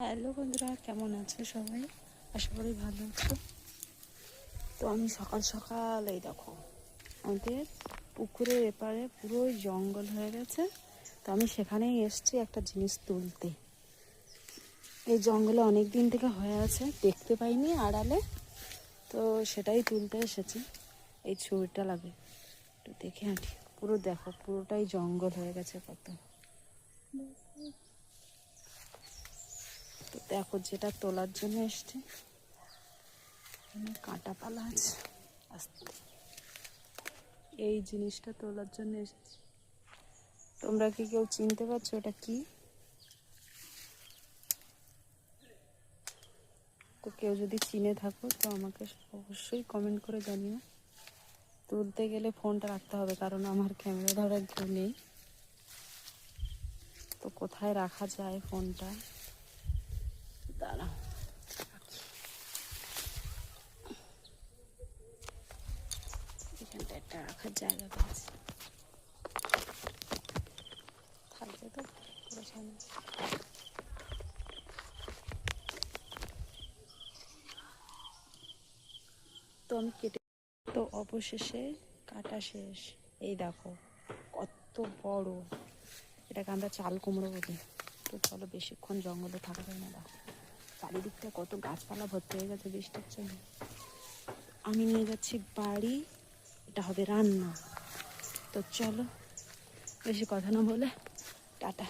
Hello বন্ধুরা, কেমন আছো সবাই? আশা করি ভালো আছো। তো আমি সকাল সকাল এই দেখো, আমাদের পুকুরের এপারে পুরো জঙ্গল হয়ে গেছে। তো আমি সেখানেই এসেছি একটা জিনিস তুলতে। এই জঙ্গলে অনেক দিন থেকে হয়ে আছে, দেখতে পাইনি আড়ালে, তো সেটাই তুলতে এসেছি। এই ছুরিটা লাগে, একটু দেখে হাঁটি। পুরো দেখো, পুরোটাই জঙ্গল হয়ে গেছে কত। তো দেখো, যেটা তোলার জন্য এসছি, কাঁটা পালা আছে। আস্তে, এই জিনিসটা তোলার জন্য এসেছি। তোমরা কি কেউ চিনতে পারছো এটা কি? তো কেউ যদি চিনে থাকো তো আমাকে অবশ্যই কমেন্ট করে জানিও। তুলতে গেলে ফোনটা রাখতে হবে, কারণ আমার ক্যামেরা ধরার কেউ নেই। তো কোথায় রাখা যায় ফোনটা? দাঁড়াও, এখানটা একটা রাখার জায়গা আছে, থাকবে তো পুরো সামনে। তো আমি কেটে, তো অবশেষে কাটা শেষ। এই দেখো কত বড়, এটাকে আমরা চাল কুমড়ো বলি। তো চলো, বেশিক্ষণ জঙ্গলে থাকা যায় না। দেখো চারিদিকটা কত গাছপালা ভর্তি হয়ে গেছে বৃষ্টির জন্য। আমি নিয়ে যাচ্ছি বাড়ি, এটা হবে রান্না। তো চলো, বেশি কথা না বলে টাটা।